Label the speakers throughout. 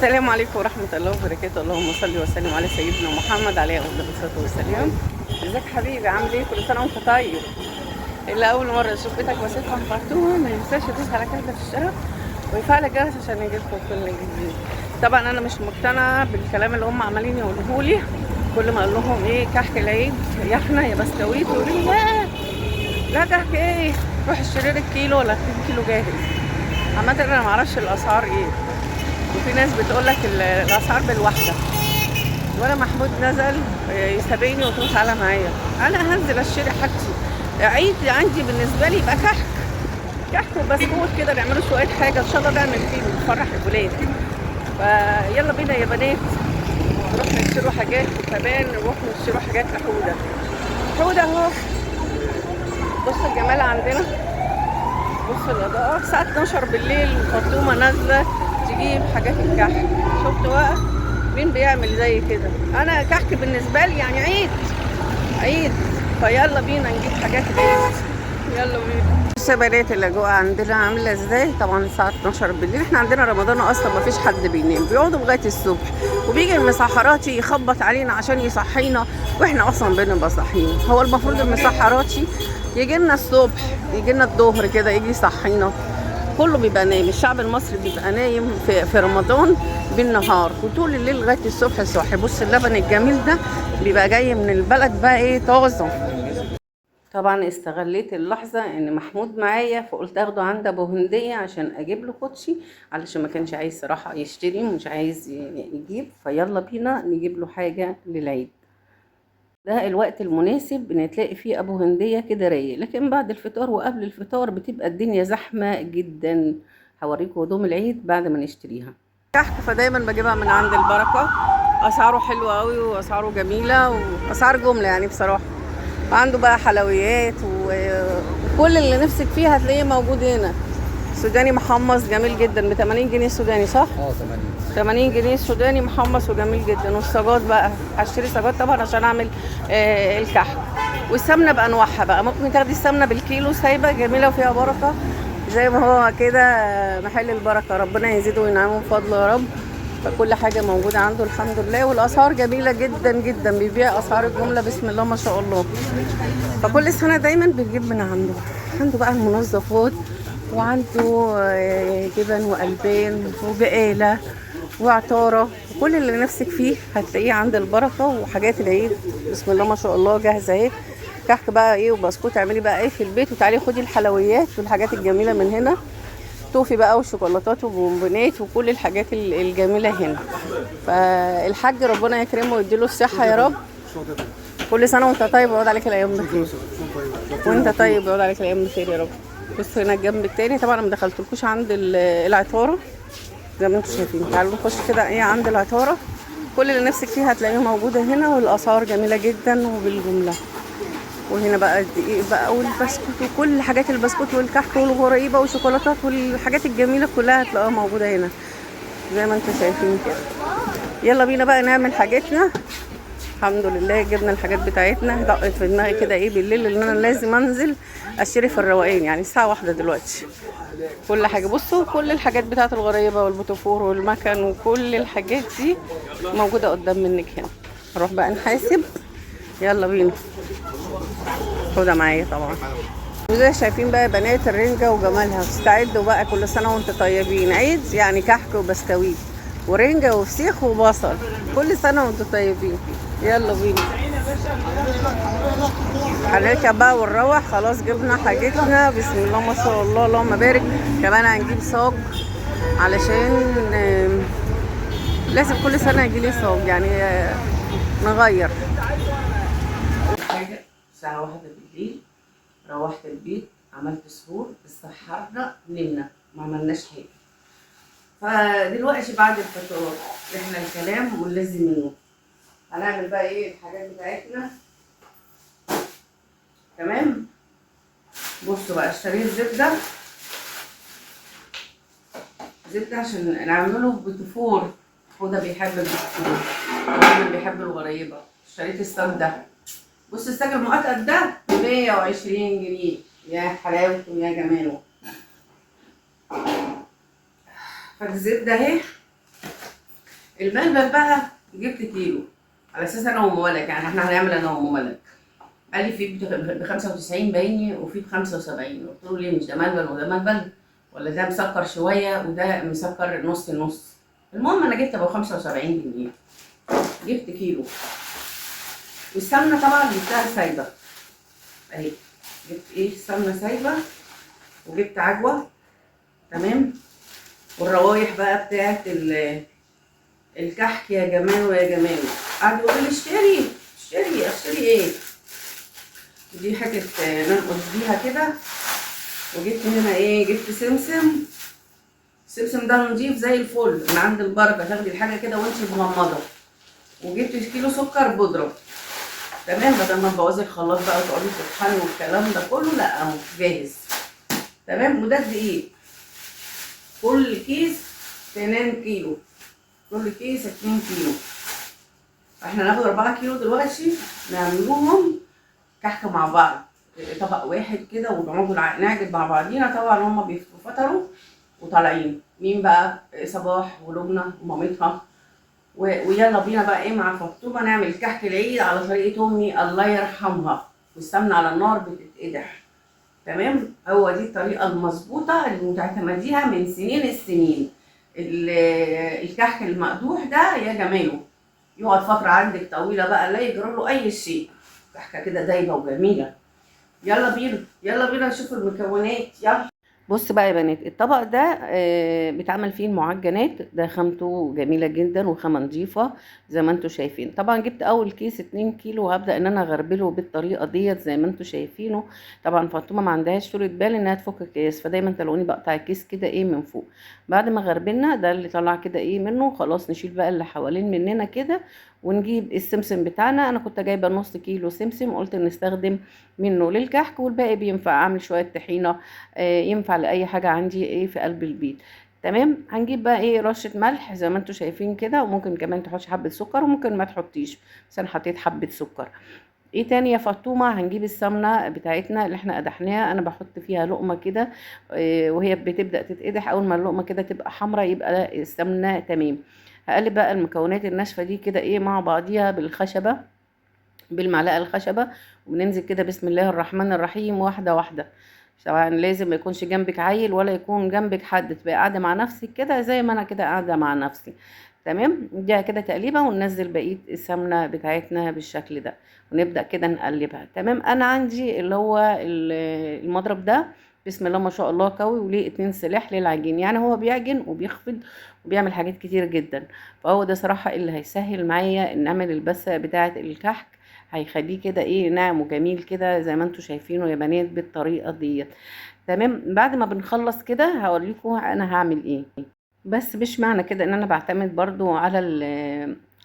Speaker 1: السلام عليكم ورحمة الله وبركاته. اللهم صل وسلم على سيدنا محمد عليه أفضل الصلاة والسلام. ازيك حبيبي، عامل ايه؟ كل سنة وانت طيب. اللي أول مرة أشوف بيتك واسيبها مفرتوها ما ينساش تدوس على كلمة الشرف ويفعل الجرس عشان يجيلكم كل جديد. طبعا أنا مش مقتنعة بالكلام اللي هم عمالين يقولوه لي. كل ما أقول لهم ايه كحك العيد يا احنا يا بسكويت يقولوا لي لا لا كحك ايه، روح اشتري لك كيلو ولا 2 كيلو جاهز. عامة أنا معرفش الأسعار ايه، وفي ناس بتقول لك الاسعار بالواحده. وانا محمود نزل يسابقني وتروح تعالى معايا، انا هنزل اشتري حاجتي. عيد عندي بالنسبه لي يبقى كحك وبسكوت كده، نعملوا شويه حاجه ان شاء الله نعمل فيه ونفرح الولاد. فيلا بينا يا بنات نروح نشتروا حاجات، وكمان نروح نشتروا حاجات لحوده اهو. بص الجمال عندنا، بص الاضاءه الساعه 12 بالليل فاطمه نازله تجيب حاجات الكحك. شفتوا بقى مين بيعمل زي كده؟ انا كحك بالنسبه لي يعني عيد. فيلا بينا نجيب حاجات العيد، يلا بينا. بص يا بنات الاجواء عندنا عامله ازاي. طبعا الساعه 12 بالليل، احنا عندنا رمضان اصلا ما فيش حد بينام، بيقعدوا لغايه الصبح، وبيجي المسحراتي يخبط علينا عشان يصحينا، واحنا اصلا بنبقى صاحيين. هو المفروض المسحراتي يجي لنا الصبح، يجي لنا الظهر كده يجي يصحينا. كله بيبقى نايم، الشعب المصري بيبقى نايم في رمضان بالنهار، وطول الليل لغايه الصبح صاحي. بص اللبن الجميل ده بيبقى جاي من البلد بقى ايه طازه. طبعا استغليت اللحظه ان محمود معايا، فقلت اخده عند ابو هنديه عشان اجيب له كوتشي، علشان ما كانش عايز صراحه يشتري ومش عايز يجيب. فيلا بينا نجيب له حاجه للعيد. ده الوقت المناسب ان تلاقي فيه ابو هندية كده رايق، لكن بعد الفطار وقبل الفطار بتبقى الدنيا زحمة جدا. هوريكم هدوم العيد بعد ما نشتريها. كحك فدايما بجيبها من عند البركة، اسعاره حلوة قوي واسعاره جميلة واسعار جملة يعني بصراحة. عنده بقى حلويات وكل اللي نفسك فيه هتلاقيه موجود هنا. سوداني محمص جميل جدا ب 80 جنيه سوداني، صح؟ 80 جنيه سوداني محمص وجميل جدا. والسجاد بقى هشتري سجاد طبعا عشان اعمل الكحك. والسمنه بانواعها بقى، ممكن تاخدي السمنه بالكيلو سايبه جميله وفيها بركه زي ما هو كده. محل البركه ربنا يزيده وينعمه بفضله يا رب. فكل حاجه موجوده عنده الحمد لله، والاسعار جميله جدا جدا، بيبيع اسعار الجمله بسم الله ما شاء الله. فكل سنه دايما بنجيب من عنده بقى المنظفات، وعنده جبن وألبان وبقالة وعطارة، وكل اللي نفسك فيه هتلاقيه عند البركة. وحاجات العيد بسم الله ما شاء الله جاهزة اهي. كحك بقى ايه وبسكوت، اعملي بقى ايه في البيت وتعالي خدي الحلويات والحاجات الجميلة من هنا. توفي بقى وشوكولاتات وبونبونات وكل الحاجات الجميلة هنا. فالحاج ربنا يكرمه ويديله الصحة يا رب. كل سنة وانت طيب ويعود عليك الأيام بخير. وانت طيب ويعود عليك الأيام بخير يا رب. بصوا هنا الجنب التاني، طبعا انا ما دخلتلكوش عند العطاره زي ما انتم شايفين. تعالوا نخش كده ايه عند العطاره. كل اللي نفسك فيه هتلاقيه موجوده هنا، والاسعار جميله جدا وبالجمله. وهنا بقى الدقيق بقى والبسكوت وكل حاجات البسكوت والكحك والغريبه والشوكولاتات والحاجات الجميله كلها هتلاقوها موجوده هنا زي ما انتم شايفين كده. يلا بينا بقى نعمل حاجتنا. الحمد لله جبنا الحاجات بتاعتنا. دقت في دماغي كده ايه بالليل ان انا لازم انزل اشتري في الروقان، يعني الساعه 1 دلوقتي. كل حاجه بصوا، كل الحاجات بتاعت الغريبه والبوتفور والمكن وكل الحاجات دي موجوده قدام منك هنا. نروح بقى نحاسب. يلا بينا. خدها معايا طبعا. وزي شايفين بقى بنات الرنجه وجمالها. استعدوا بقى، كل سنه وانتم طيبين. عيد يعني كحك وبسكويت ورنجه وفسيخ وبصل. كل سنه وانتم طيبين. يلا بينا هنركب بقى ونروح. خلاص جبنا حاجتنا بسم الله ما شاء الله اللهم بارك. كمان هنجيب صاج علشان لازم كل سنه يجيلي صاج يعني نغير حاجه. الساعه 1 بالليل روحت البيت، عملت سحور، اتسحرنا، نمنا، ما عملناش حاجه. فدلوقتي بعد الفطار احنا الكلام واللازم منه. هنعمل بقى ايه الحاجات بتاعتنا. تمام. بصوا بقى اشتريت زبده عشان نعمله بوتفور. وده بيحب البوتفور وده بيحب الغريبه. اشتريت الساج ده. بص الساج المقطقط ده ب 120 جنيه. يا حلاوته يا جماله. فالزبده اهي الملبن بقى جبت كيلو على اساس انا وام ملك، يعني احنا هنعمل انا وام ملك. قال لي في ب 95 بايني وفي ب 75. قلت له ليه؟ مش ده ملبن وده ملبن؟ ولا ده مسكر شويه وده مسكر نص نص؟ المهم انا جبت ابو 75 جنيه، جبت كيلو. والسمنه طبعا جبتها سايبه اهي، جبت ايه سمنه سايبه وجبت عجوه. تمام. والروايح بقى بتاعت الكحك يا جمال ويا جمال. قعد يقول لي اشتري ايه؟ دي حاجه ننقص بيها كده. وجبت هنا ايه؟ جبت سمسم. السمسم ده نضيف زي الفل من عند البركه، تاخدي الحاجه كده وانت مغمضه. وجبت كيلو سكر بودره. تمام، بدل ما تبوظي الخلاط بقى وتقعدي تطحني والكلام ده كله، لا اهو جاهز. تمام. وده الدقيق، كل كيس 2 كيلو، كل كيس 2 كيلو. احنا هناخد 4 كيلو دلوقتي نعملوهم كحك مع بعض، طبق واحد كده، ونقعد نعجن مع بعضينا. طبعا هما بيفطروا وطالعين. مين بقى؟ صباح ولبنى ومامتها. ويلا بينا بقى ايه مع فطومه نعمل كحك العيد على طريقه امي الله يرحمها، والسمنه على النار بتتقدح. تمام. هو دي الطريقه المظبوطه اللي متعتمديها من سنين السنين. الكحك المقدوح ده يا جماله يقعد فتره عندك طويله بقى، لا يجرى له اي شيء. كحكه كده دايبه وجميله. يلا بينا نشوف المكونات. يلا. بص بقى يا بنات، الطبق ده بيتعمل فيه المعجنات. ده خامته جميله جدا وخامه نظيفه زي ما انتم شايفين. طبعا جبت اول كيس 2 كيلو، وهبدا ان انا اغربله بالطريقه ديت زي ما انتم شايفينه. طبعا فاطمه ما عندهاش طولة بال انها تفك الكيس، فدايما تلاقوني بقطع الكيس كده ايه من فوق. بعد ما غربلنا ده اللي طلع كده ايه منه، خلاص نشيل بقى اللي حوالين مننا كده. ونجيب السمسم بتاعنا. انا كنت جايبه نص كيلو سمسم، قلت نستخدم منه للكحك، والباقي بينفع اعمل شويه طحينه، ينفع لاي حاجه عندي ايه في قلب البيت. تمام. هنجيب بقى ايه رشه ملح زي ما انتم شايفين كده، وممكن كمان تحطي حبه سكر وممكن ما تحطيش، بس انا حطيت حبه سكر. ايه تاني يا فاطمه؟ هنجيب السمنه بتاعتنا اللي احنا قدحناها. انا بحط فيها لقمه كده، وهي بتبدا تتقدح، اول ما اللقمه كده تبقى حمراء يبقى السمنه تمام. هقلب بقى المكونات الناشفه دي كده ايه مع بعضيها بالخشبه، بالمعلقه الخشبه. وننزل كده بسم الله الرحمن الرحيم واحده واحده. طبعا لازم ما يكونش جنبك عيل ولا يكون جنبك حد، تبقى قاعده مع نفسك كده زي ما انا كده قاعده مع نفسي. تمام. دي كده تقليبه، وننزل بقيه السمنه بتاعتنا بالشكل ده، ونبدا كده نقلبها. تمام. انا عندي اللي هو المضرب ده بسم الله ما شاء الله قوي، وليه 2 سلاح للعجين، يعني هو بيعجن وبيخفض وبيعمل حاجات كتير جدا. فهو ده صراحه اللي هيسهل معايا ان اعمل البسه بتاعه الكحك، هيخليه كده ايه ناعم وجميل كده زي ما انتم شايفينه يا بنات بالطريقه ديت. تمام. بعد ما بنخلص كده هوريكم انا هعمل ايه. بس مش معنى كده ان انا بعتمد برضو على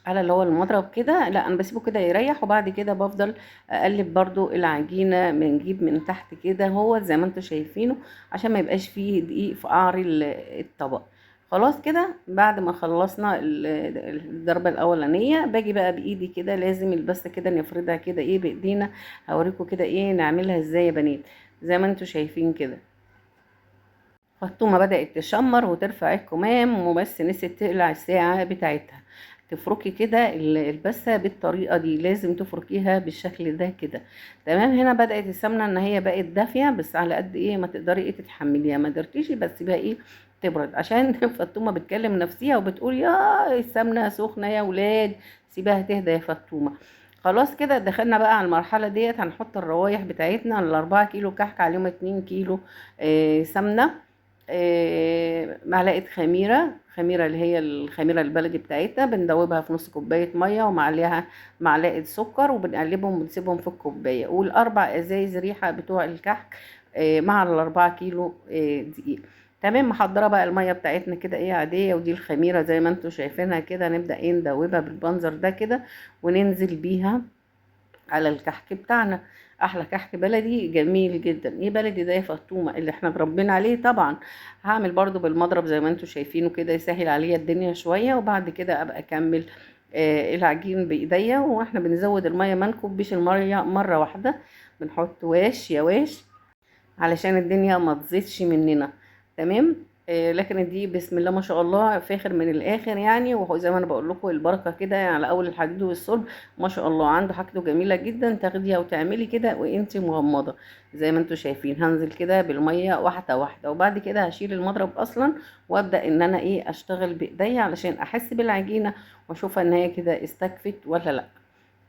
Speaker 1: على اللي هو المضرب كده، لا انا بسيبه كده يريح، وبعد كده بفضل اقلب برضو العجينه بنجيب من تحت كده هو زي ما انتم شايفينه، عشان ما يبقاش فيه دقيق في قعر الطبق. خلاص كده بعد ما خلصنا الضربه الاولانيه، باجي بقى بايدي كده، لازم البسه كده نفردها كده ايه بايدينا. هوريكم كده ايه نعملها ازاي يا بنات زي ما انتم شايفين كده. فالثومة بدأت تشمر وترفع الكمام، وبس نسيت تقلع الساعة بتاعتها. تفركي كده البسة بالطريقة دي، لازم تفركيها بالشكل ده كده. تمام. هنا بدأت السمنة ان هي بقت دافية، بس على قد ايه ما تقدري ايه تتحمليها، ما قدرتيش بس بقى ايه تبرد، عشان فاطمة بتكلم نفسيها وبتقول يا السمنة سخنة يا ولاد، سيبها تهدى يا فاطمة. خلاص كده دخلنا بقى على المرحلة ديت. هنحط الروايح بتاعتنا، ال4 كيلو كحك عليهم 2 كيلو سمنة، معلقه خميره اللي هي الخميره البلدي بتاعتنا، بندوبها في نص كوبايه ميه ومعليها معلقه سكر، وبنقلبهم ونسيبهم في الكوبايه. والاربع ازايز ريحه بتوع الكحك مع ال4 كيلو دقيق. تمام. محضره بقى الميه بتاعتنا كده ايه عاديه، ودي الخميره زي ما انتم شايفينها كده. نبدا ايه ندوبها بالمنظر ده كده، وننزل بيها على الكحك بتاعنا. احلى كحك بلدي جميل جدا. ايه بلدي ده يا فطومه؟ اللي احنا اتربينا عليه طبعا. هعمل برضو بالمضرب زي ما انتم شايفينه كده، يسهل عليا الدنيا شويه، وبعد كده ابقى اكمل العجين بايديا. واحنا بنزود الميه، ما نكبش الميه مره واحده، بنحط واش يا واش علشان الدنيا ما تزيدش مننا. تمام. لكن دي بسم الله ما شاء الله فاخر من الاخر يعني. وزي ما انا بقول لكم البركه كده يعني على اول الحديد والصلب. ما شاء الله عنده حاجته جميله جدا. تاخديها وتعملي كده وانتي مغمضه زي ما انتوا شايفين. هنزل كده بالميه واحده واحده، وبعد كده هشيل المضرب اصلا وابدا ان انا ايه اشتغل بايديا علشان احس بالعجينه واشوفها ان هي كده استكفت ولا لا.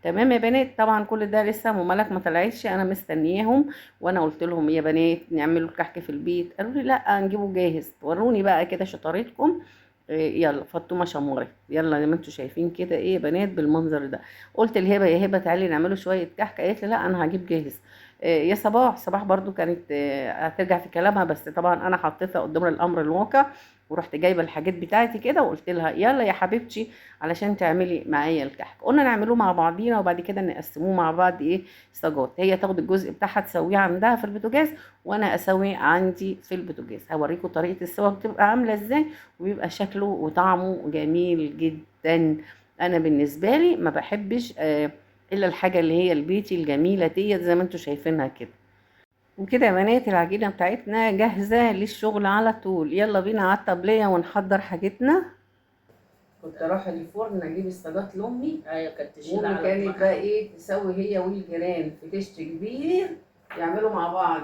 Speaker 1: تمام يا بنات. طبعا كل ده لسه ممالك ما طلعتش، انا مستنياهم. وانا قلت لهم يا بنات نعملوا الكحك في البيت، قالوا لي لا نجيبه جاهز. وروني بقى كده شطارتكم. يلا فاطمه شمرت، يلا زي ما انتوا شايفين كده ايه يا بنات بالمنظر ده. قلت لهبه يا هبه تعالي نعمله شويه كحك، قالت لي لا انا هجيب جاهز. يا صباح برضو كانت هترجع في كلامها، بس طبعا انا حطيتها قدام الامر الواقع. ورحت جايبه الحاجات بتاعتي كده وقلت لها يلا يا حبيبتي علشان تعملي معايا الكحك. قلنا نعمله مع بعضينا وبعد كده نقسموه مع بعض ايه صاجات. هي تاخد الجزء بتاعها تسويه عندها في البوتاجاز، وانا اسوي عندي في البوتاجاز. هوريكم طريقه السوا بتبقى عامله ازاي، وبيبقى شكله وطعمه جميل جدا. انا بالنسبه لي ما بحبش الا الحاجه اللي هي البيتي الجميله ديت زي ما انتوا شايفينها كده. وكده يا بنات العجينه بتاعتنا جاهزه للشغل على طول. يلا بينا على الطبليه ونحضر حاجتنا. كنت اروح الفرن اجيب الصاجات لامي.
Speaker 2: ايوه كانت تشيل
Speaker 1: وامي
Speaker 2: على
Speaker 1: كانت
Speaker 2: دماغها.
Speaker 1: بقى ايه تسوي هي والجيران في كشك كبير يعملوا مع بعض.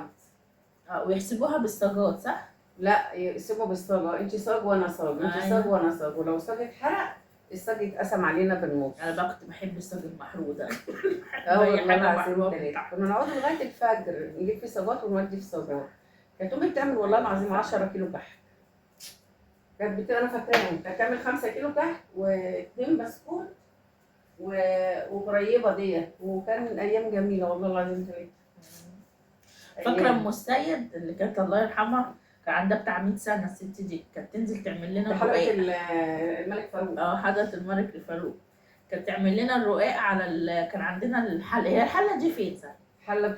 Speaker 2: ويحسبوها بالصاجات صح؟
Speaker 1: لا يقسموا بالصاجه، انت صاج وانا صاج، انت صاج وانا صاج، ولو صاج اتحرق الصاج اتقسم علينا بالنص.
Speaker 2: انا بقى كنت بحب الصاج المحروق ده.
Speaker 1: والله العظيم ثلاثه كنا نقعد لغايه الفجر نجيب في صاجات ونودي في صاجات. كانت امي بتعمل والله العظيم 10 كيلو كحك. كانت انا فاكراهم كانت تعمل 5 كيلو كحك و2 بسكوت وقريبه ديت. وكان ايام جميله والله العظيم ثلاثه.
Speaker 2: فاكره ام السيد اللي كانت الله يرحمها، كان عندها بتاع 100 سنه الست دي، كانت تنزل تعمل لنا
Speaker 1: حلقه الملك فاروق.
Speaker 2: حضره الملك الفاروق كانت تعمل لنا الرقاق على كان عندنا الحله، هي الحله دي فين صح؟
Speaker 1: حله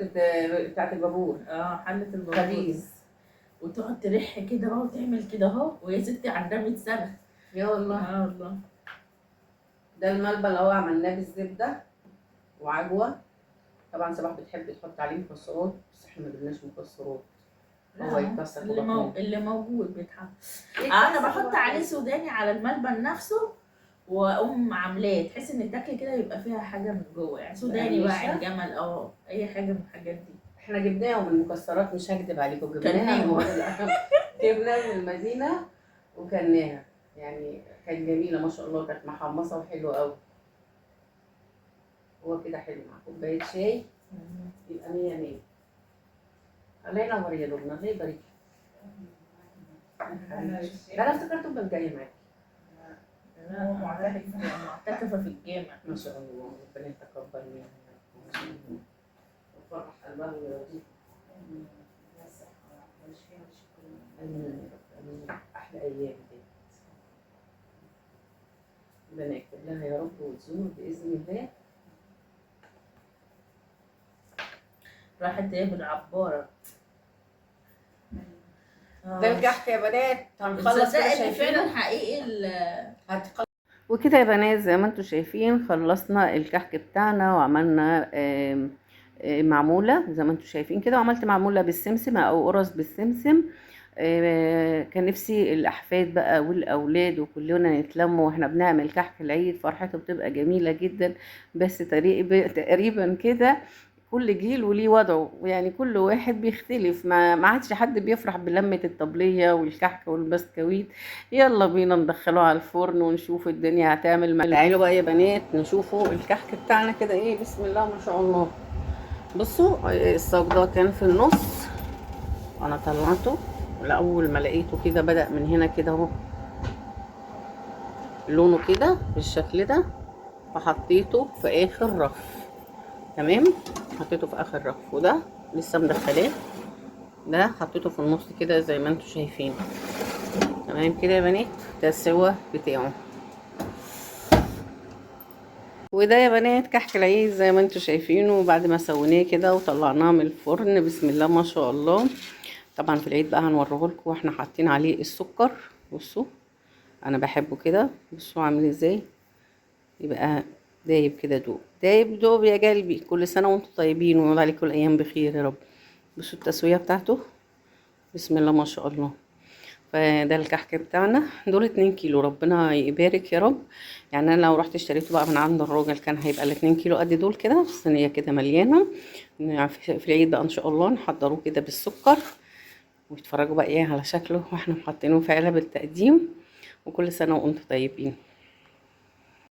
Speaker 1: بتاعت البابور.
Speaker 2: حله البابور
Speaker 1: خبيز.
Speaker 2: وتقعد ترح كده بقى وتعمل كده اهو، وهي ستي عندها 100 سنه.
Speaker 1: يا والله.
Speaker 2: والله.
Speaker 1: ده الملبن اللي هو عملناه بالزبده وعجوه. طبعا صباح بتحب تحط عليه مكسرات بس احنا ما جبناش مكسرات. هو يتكسر
Speaker 2: اللي موجود بيتحط. انا بحط عليه سوداني على الملبن نفسه واقوم عاملاه تحس ان التاكل كده يبقى فيها حاجه من جوه، يعني سوداني بقى عين جمل اي حاجه من الحاجات دي.
Speaker 1: احنا جبناهم المكسرات مش هكدب عليكم، جبناها من المدينه وكلناها يعني كانت جميله ما شاء الله، كانت محمصه وحلوه قوي. هو كده حلو مع كوبايه شاي يبقى 100 100. الله ينور يا لبنى، الله يبارك. انا افتكرته كان جاي معاكي.
Speaker 2: هو معتكفه في الجامع
Speaker 1: ما شاء الله. ربنا يتقبل منها وفرح قلبها ويرضيها. امين. احلى ايام دي ربنا يكتب لها يا رب وتزور باذن الله.
Speaker 2: راحت هي بالعباره.
Speaker 1: ده الكحك يا بنات. هنخلص كده
Speaker 2: فعلا حقيقي
Speaker 1: وكده يا بنات زي ما انتم شايفين خلصنا الكحك بتاعنا وعملنا معموله زي ما انتم شايفين كده، وعملت معموله بالسمسم او قرص بالسمسم. كان نفسي الاحفاد بقى والاولاد وكلنا نتلموا واحنا بنعمل كحك العيد، فرحته بتبقى جميله جدا. بس تقريبا كده كل جيل وليه وضعه، يعني كل واحد بيختلف. ما عادش حد بيفرح بلمة الطبلية والكحك والبسكويت. يلا بينا ندخله على الفرن ونشوف الدنيا هتعمل معانا. تعالوا بقى يا بنات نشوفوا الكحك بتاعنا كده ايه. بسم الله ما شاء الله. بصوا الصاج ده كان في النص، انا طلعته اول ما لقيته كده بدأ من هنا كده اهو لونه كده بالشكل ده، فحطيته في اخر رف. تمام، حطيته في اخر رف، وده لسه مدخلاه، ده حطيته في النص كده زي ما انتم شايفين. تمام كده يا بنات، ده السوا بتاعه. وده يا بنات كحك العيد زي ما انتم شايفينه بعد ما سويناه كده وطلعناه من الفرن. بسم الله ما شاء الله. طبعا في العيد بقى هنوريه لكم واحنا حاطين عليه السكر. بصوا انا بحبه كده، بصوا عامل ازاي، يبقى دايب كده دوب دايب دوب يا قلبي. كل سنه وانتم طيبين ويعود عليكم الايام بخير يا رب. بصوا التسويه بتاعته بسم الله ما شاء الله. فده الكحك بتاعنا، دول 2 كيلو، ربنا يبارك يا رب. يعني انا لو رحت اشتريته بقى من عند الراجل كان هيبقى ال2 كيلو قد دول كده في صينيه كده مليانه. في العيد بقى ان شاء الله نحضروه كده بالسكر، ويتفرجوا بقى ايه على شكله واحنا حاطينه في علب التقديم. وكل سنه وانتم طيبين.